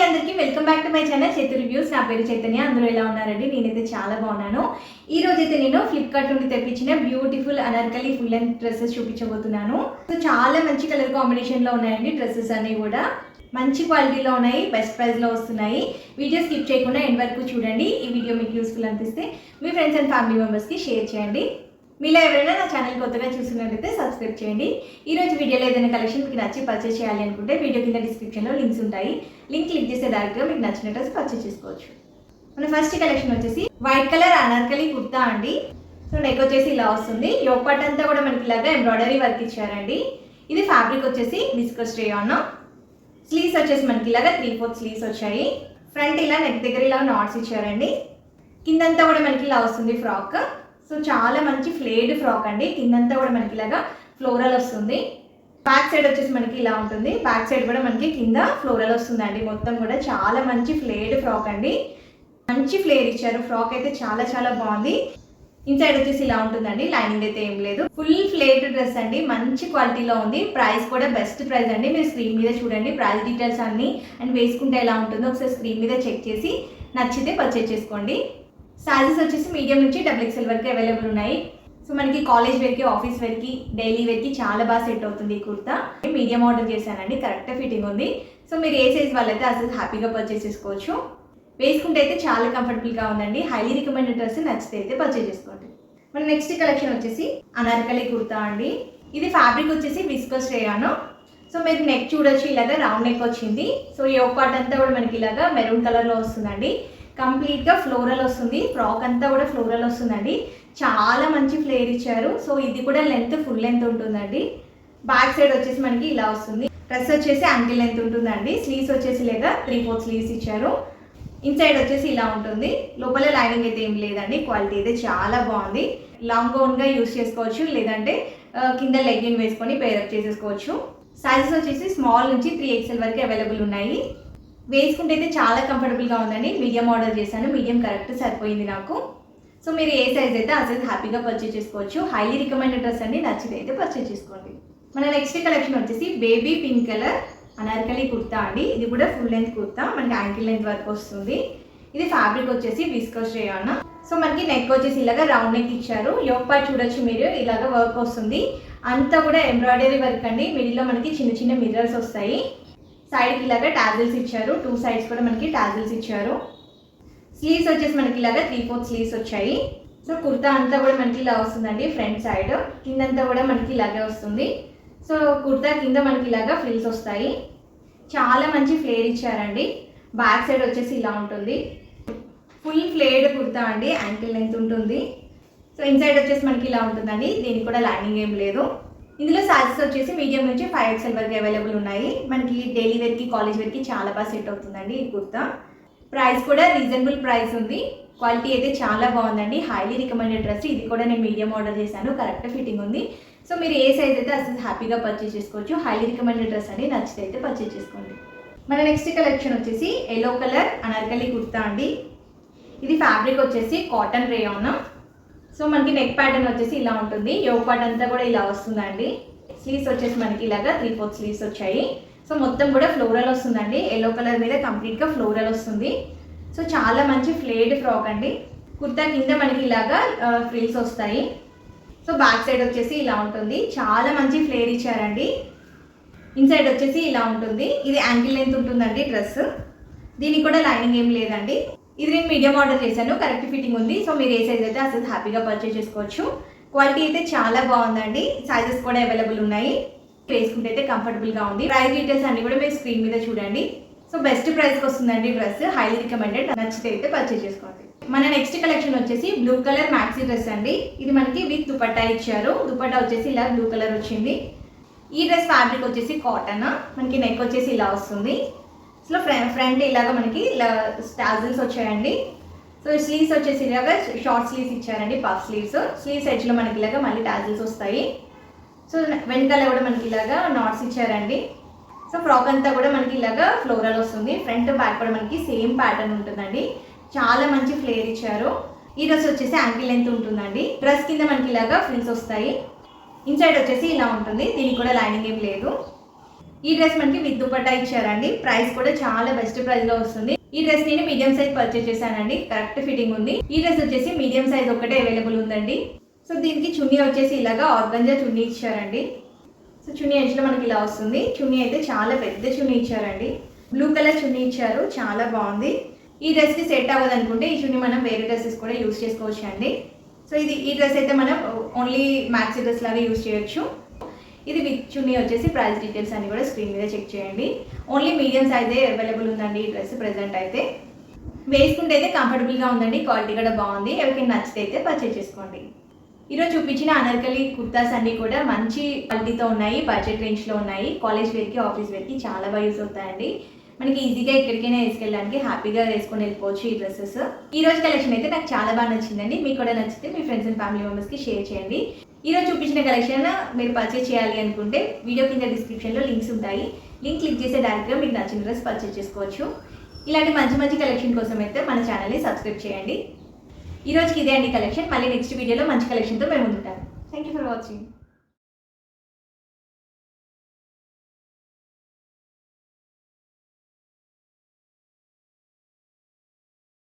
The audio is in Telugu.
అందరికీ welcome back to my channel చేతు రివ్యూస్. నా పేరు చైతన్య. అందరూ ఎలా ఉన్నారండి? నేనైతే చాలా బాగున్నాను. ఈ రోజు అయితే నేను ఫ్లిప్కార్ట్ నుండి తెప్పించిన beautiful Anarkali full length dresses చూపించబోతున్నాను. సో చాలా మంచి కలర్ కాంబినేషన్లో ఉన్నాయండి డ్రెస్సెస్ అన్నీ కూడా. మంచి క్వాలిటీలో ఉన్నాయి, బెస్ట్ ప్రైస్లో వస్తున్నాయి. వీడియో స్కిప్ చేయకుండా ఎండ్ వరకు చూడండి. ఈ వీడియో మీకు యూస్ఫుల్ అనిపిస్తే మీ ఫ్రెండ్స్ అండ్ ఫ్యామిలీ మెంబర్స్కి షేర్ చేయండి. మీలో ఎవరైనా నా ఛానల్ కొత్తగా చూస్తున్నట్లయితే సబ్స్క్రైబ్ చేయండి. ఈరోజు వీడియోలో ఏదైనా కలెక్షన్ మీకు నచ్చి పర్చేస్ చేయాలి అనుకుంటే వీడియో కింద డిస్క్రిప్షన్లో లింక్స్ ఉంటాయి. లింక్ క్లిక్ చేస్తే డైరెక్ట్గా మీకు నచ్చిన డ్రెస్ పర్చేస్ చేసుకోవచ్చు. మన ఫస్ట్ కలెక్షన్ వచ్చేసి వైట్ కలర్ అనార్కలి కుర్తా అండి. సో నెక్ వచ్చేసి ఇలా వస్తుంది. యోక్ పార్ట్ అంతా కూడా మనకి ఇలాగా ఎంబ్రాయిడరీ వర్క్ ఇచ్చారండి. ఇది ఫ్యాబ్రిక్ వచ్చేసి విస్కస్ రేయాన్. స్లీవ్స్ వచ్చేసి మనకి ఇలాగా 3/4 స్లీవ్స్ వచ్చాయి. ఫ్రంట్ ఇలా నెక్ దగ్గర ఇలా నాట్స్ ఇచ్చారండి. కిందంతా కూడా మనకి ఇలా వస్తుంది ఫ్రాక్. సో చాలా మంచి ఫ్లేడ్ ఫ్రాక్ అండి. కిందంతా కూడా మనకి ఇలాగా ఫ్లోరల్ వస్తుంది. బ్యాక్ సైడ్ వచ్చేసి మనకి ఇలా ఉంటుంది. బ్యాక్ సైడ్ కూడా మనకి కింద ఫ్లోరల్ వస్తుందండి. మొత్తం కూడా చాలా మంచి ఫ్లేడ్ ఫ్రాక్ అండి. మంచి ఫ్లేర్ ఇచ్చారు. ఫ్రాక్ అయితే చాలా చాలా బాగుంది. ఇన్సైడ్ వచ్చేసి ఇలా ఉంటుందండి. లైనింగ్ అయితే ఏం లేదు. ఫుల్ ఫ్లేడ్ డ్రెస్ అండి. మంచి క్వాలిటీలో ఉంది. ప్రైస్ కూడా బెస్ట్ ప్రైస్ అండి. మీరు స్క్రీన్ మీద చూడండి ప్రైస్ డీటెయిల్స్ అన్ని అండ్ వేసుకుంటే ఎలా ఉంటుందో ఒకసారి స్క్రీన్ మీద చెక్ చేసి నచ్చితే పర్చేస్ చేసుకోండి. సైజెస్ వచ్చేసి మీడియం నుంచి XXL వరకు అవైలబుల్ ఉన్నాయి. సో మనకి కాలేజ్ వేర్కి, ఆఫీస్ వేర్కి, డైలీ వేర్కి చాలా బాగా సెట్ అవుతుంది ఈ కుర్తా. మీడియం ఆర్డర్ చేశానండి. కరెక్ట్ ఫిట్టింగ్ ఉంది. సో మీరు ఏ సైజ్ వాళ్ళైతే అసలు హ్యాపీగా పర్చేస్ చేసుకోవచ్చు. వేసుకుంటే అయితే చాలా కంఫర్టబుల్గా ఉందండి. Highly recommended dress. నచ్చితే అయితే పర్చేస్ చేసుకోండి. మన నెక్స్ట్ కలెక్షన్ వచ్చేసి అనార్కలి కుర్తా అండి. ఇది ఫ్యాబ్రిక్ వచ్చేసి విస్కస్ రేయాన్. సో మీరు నెక్ చూడొచ్చు, ఇలాగా రౌండ్ నెక్ వచ్చింది. సో ఈ యోక్ పార్ట్ అంతా కూడా మనకి ఇలాగా మెరూన్ కలర్లో వస్తుందండి. కంప్లీట్గా ఫ్లోరల్ వస్తుంది. ఫ్రాక్ అంతా కూడా ఫ్లోరల్ వస్తుందండి. చాలా మంచి ఫ్లేర్ ఇచ్చారు. సో ఇది కూడా లెంత్ ఫుల్ లెంత్ ఉంటుందండి. బ్యాక్ సైడ్ వచ్చేసి మనకి ఇలా వస్తుంది. డ్రెస్ వచ్చేసి యాంకిల్ లెంత్ ఉంటుందండి. స్లీవ్స్ వచ్చేసి లేదా 3/4 స్లీవ్స్ ఇచ్చారు. ఇన్సైడ్ వచ్చేసి ఇలా ఉంటుంది. లోపల లైనింగ్ అయితే ఏం లేదండి. క్వాలిటీ అయితే చాలా బాగుంది. లాంగ్ గౌన్గా యూస్ చేసుకోవచ్చు, లేదంటే కింద లెగ్గిన్ వేసుకొని పేరప్ చేసేసుకోవచ్చు. సైజెస్ వచ్చేసి స్మాల్ నుంచి 3XL వరకు అవైలబుల్ ఉన్నాయి. వేసుకుంటే అయితే చాలా కంఫర్టబుల్గా ఉందండి. మీడియం ఆర్డర్ చేశాను. మీడియం కరెక్ట్ సరిపోయింది నాకు. సో మీరు ఏ సైజ్ అయితే ఆ సైజ్ హ్యాపీగా పర్చేస్ చేసుకోవచ్చు. హైలీ రికమెండెడ్ డ్రెస్ అండి. నచ్చితే అయితే పర్చేస్ చేసుకోండి. మన నెక్స్ట్ కలెక్షన్ వచ్చేసి baby pink colour Anarkali kurta అండి. ఇది కూడా ఫుల్ లెంత్ కుర్తా. మనకి యాంకిల్ లెంత్ వరకు వస్తుంది. ఇది ఫ్యాబ్రిక్ వచ్చేసి విస్కస్ రేయాన్. సో మనకి నెక్ వచ్చేసి ఇలాగా రౌండ్ నెక్ ఇచ్చారు. యోక్ పార్ట్ చూడొచ్చు మీరు, ఇలాగా వర్క్ వస్తుంది. అంతా కూడా ఎంబ్రాయిడరీ వర్క్ అండి. మిడిల్లో మనకి చిన్న చిన్న మిర్రర్స్ వస్తాయి. సైడ్కి ఇలాగా టాజిల్స్ ఇచ్చారు. 2 సైడ్స్ కూడా మనకి టాజిల్స్ ఇచ్చారు. స్లీవ్స్ వచ్చేసి మనకి ఇలాగా 3/4 స్లీవ్స్ వచ్చాయి. సో కుర్తా అంతా కూడా మనకి ఇలా వస్తుందండి. ఫ్రంట్ సైడ్ కిందంతా కూడా మనకి ఇలాగే వస్తుంది. సో కుర్తా కింద మనకి ఇలాగా ఫ్రిల్స్ వస్తాయి. చాలా మంచి ఫ్లేర్ ఇచ్చారండి. బ్యాక్ సైడ్ వచ్చేసి ఇలా ఉంటుంది. ఫుల్ ఫ్లేడ్ కుర్తా అండి. యాంకిల్ లెంత్ ఉంటుంది. సో ఇన్సైడ్ వచ్చేసి మనకి ఇలా ఉంటుందండి. దీనికి కూడా లైనింగ్ ఏం లేదు. ఇందులో సైజెస్ వచ్చేసి మీడియం నుంచి 5XL వరకు అవైలబుల్ ఉన్నాయి. మనకి డైలీ వేర్కి, కాలేజ్ వేర్కి చాలా బాగా సెట్ అవుతుందండి ఈ కుర్తా. ప్రైస్ కూడా రీజనబుల్ ప్రైస్ ఉంది. క్వాలిటీ అయితే చాలా బాగుందండి. Highly recommended dress. ఇది కూడా నేను మీడియం ఆర్డర్ చేశాను. కరెక్ట్ ఫిట్టింగ్ ఉంది. సో మీరు ఏ సైజ్ అయితే అసలు హ్యాపీగా పర్చేస్ చేసుకోవచ్చు. హైలీ రికమెండెడ్ డ్రెస్ అండి. నచ్చితే అయితే పర్చేస్ చేసుకోండి. మన నెక్స్ట్ కలెక్షన్ వచ్చేసి ఎల్లో కలర్ అనార్కలి కుర్తా అండి. ఇది ఫ్యాబ్రిక్ వచ్చేసి కాటన్ రేయాన్. సో మనకి నెక్ ప్యాటర్న్ వచ్చేసి ఇలా ఉంటుంది. యోక్ పార్ట్ అంతా కూడా ఇలా వస్తుందండి. స్లీవ్స్ వచ్చేసి మనకి ఇలాగా 3/4 స్లీవ్స్ వచ్చాయి. సో మొత్తం కూడా ఫ్లోరల్ వస్తుందండి. ఎల్లో కలర్ మీద కంప్లీట్గా ఫ్లోరల్ వస్తుంది. సో చాలా మంచి ఫ్లేడ్ ఫ్రాక్ అండి. కుర్తా కింద మనకి ఇలాగా ఫ్రిల్స్ వస్తాయి. సో బ్యాక్ సైడ్ వచ్చేసి ఇలా ఉంటుంది. చాలా మంచి ఫ్లేర్ ఇచ్చారండి. ఇన్సైడ్ వచ్చేసి ఇలా ఉంటుంది. ఇది యాంకిల్ లెంత్ ఉంటుందండి డ్రెస్. దీనికి కూడా లైనింగ్ ఏం లేదండి. ఇది నేను మీడియం ఆర్డర్ చేశాను. కరెక్ట్ ఫిట్టింగ్ ఉంది. సో మీరు ఏ సైజ్ అయితే అసలు హ్యాపీగా పర్చేస్ చేసుకోవచ్చు. క్వాలిటీ అయితే చాలా బాగుందండి. సైజెస్ కూడా అవైలబుల్ ఉన్నాయి. వేసుకుంటే అయితే కంఫర్టబుల్గా ఉంది. ప్రైస్ డీటెయిల్స్ అన్ని కూడా మీరు స్క్రీన్ మీద చూడండి. సో బెస్ట్ ప్రైస్కి వస్తుందండి డ్రెస్. Highly recommended. నచ్చితే అయితే పర్చేస్ చేసుకోండి. మన నెక్స్ట్ కలెక్షన్ వచ్చేసి బ్లూ కలర్ మ్యాక్సీ డ్రెస్ అండి. ఇది మనకి విత్ దుపట్టా ఇచ్చారు. దుపట్టా వచ్చేసి ఇలా బ్లూ కలర్ వచ్చింది. ఈ డ్రెస్ ఫ్యాబ్రిక్ వచ్చేసి కాటన్. మనకి నెక్ వచ్చేసి ఇలా వస్తుంది. సో ఫ్రంట్ ఇలాగా మనకి ఇలా టాజిల్స్ వచ్చాయండి. సో స్లీవ్స్ వచ్చేసి ఇలాగా షార్ట్ స్లీవ్స్ ఇచ్చారండి. Puff sleeves. స్లీవ్స్ ఎడ్జ్లో మనకి ఇలాగా మళ్ళీ టాజిల్స్ వస్తాయి. సో వెనకాల కూడా మనకి ఇలాగా నాట్స్ ఇచ్చారండి. సో ఫ్రాక్ అంతా కూడా మనకి ఇలాగా ఫ్లోరల్ వస్తుంది. ఫ్రంట్ బ్యాక్ కూడా మనకి సేమ్ ప్యాటర్న్ ఉంటుందండి. చాలా మంచి ఫ్లేర్ ఇచ్చారు. ఈ డ్రెస్ వచ్చేసి యాంకిల్ లెంత్ ఉంటుందండి. డ్రెస్ కింద మనకి ఇలాగా ఫ్రిల్స్ వస్తాయి. ఇన్సైడ్ వచ్చేసి ఇలా ఉంటుంది. దీనికి కూడా లైనింగ్ ఏం లేదు. ఈ డ్రెస్ మనకి విత్ దుపట్టా ఇచ్చారండి. ప్రైస్ కూడా చాలా బెస్ట్ ప్రైస్ లో వస్తుంది. ఈ డ్రెస్ నేను మీడియం సైజ్ పర్చేస్ చేశానండి. కరెక్ట్ ఫిట్టింగ్ ఉంది. ఈ డ్రెస్ వచ్చేసి మీడియం సైజ్ ఒకటే అవైలబుల్ ఉందండి. సో దీనికి చున్నీ వచ్చేసి ఇలాగా ఆర్గంజా చున్నీ ఇచ్చారండి. సో చున్నీ ఎడ్జ్లో మనకి ఇలా వస్తుంది. చున్నీ అయితే చాలా పెద్ద చున్నీ ఇచ్చారండి. బ్లూ కలర్ చున్నీ ఇచ్చారు, చాలా బాగుంది. ఈ డ్రెస్కి సెట్ అవ్వదు అనుకుంటే ఈ చున్నీ మనం వేరే డ్రెస్సెస్ కూడా యూస్ చేసుకోవచ్చు అండి. సో ఈ డ్రెస్ అయితే మనం ఓన్లీ మ్యాక్సీ డ్రెస్ లాగా యూస్ చేయొచ్చు. ఇది విత్ చున్నీ వచ్చేసి ప్రైస్ డీటెయిల్స్ అన్ని కూడా స్క్రీన్ మీద చెక్ చేయండి. ఓన్లీ మీడియం సైజే అవైలబుల్ ఉందండి ఈ డ్రెస్ ప్రెజెంట్ అయితే. వేసుకుంటే అయితే కంఫర్టబుల్గా ఉందండి, క్వాలిటీ కూడా బాగుంది. ఎవరికైనా నచ్చితే అయితే పర్చేస్ చేసుకోండి. ఈరోజు చూపించిన అనార్కలి కుర్తాస్ అన్ని కూడా మంచి క్వాలిటీతో ఉన్నాయి, బడ్జెట్ రేంజ్లో ఉన్నాయి. కాలేజ్ వేర్కి, ఆఫీస్ వేర్కి చాలా బాగా యూస్ అవుతాయండి. మనకి ఈజీగా ఎక్కడికైనా వేసుకెళ్ళడానికి హ్యాపీగా వేసుకొని వెళ్ళిపోవచ్చు ఈ డ్రెస్సెస్. ఈ రోజు కలెక్షన్ అయితే నాకు చాలా బాగా నచ్చిందండి. మీకు కూడా నచ్చితే మీ ఫ్రెండ్స్ అండ్ ఫ్యామిలీ మెంబర్స్కి షేర్ చేయండి. ఈ రోజు చూపించిన కలెక్షన్ మీరు పర్చేస్ చేయాలి అనుకుంటే వీడియో కింద డిస్క్రిప్షన్లో లింక్స్ ఉంటాయి. లింక్ క్లిక్ చేసే డైరెక్ట్గా మీకు నచ్చిన డ్రెస్ పర్చేస్ చేసుకోవచ్చు. ఇలాంటి మంచి మంచి కలెక్షన్ కోసం అయితే మన ఛానల్ని సబ్స్క్రైబ్ చేయండి. ఈ రోజుకి ఇదే అండి కలెక్షన్. మళ్ళీ నెక్స్ట్ వీడియోలో మంచి కలెక్షన్తో మేము ఉంటాం. Thank you for watching.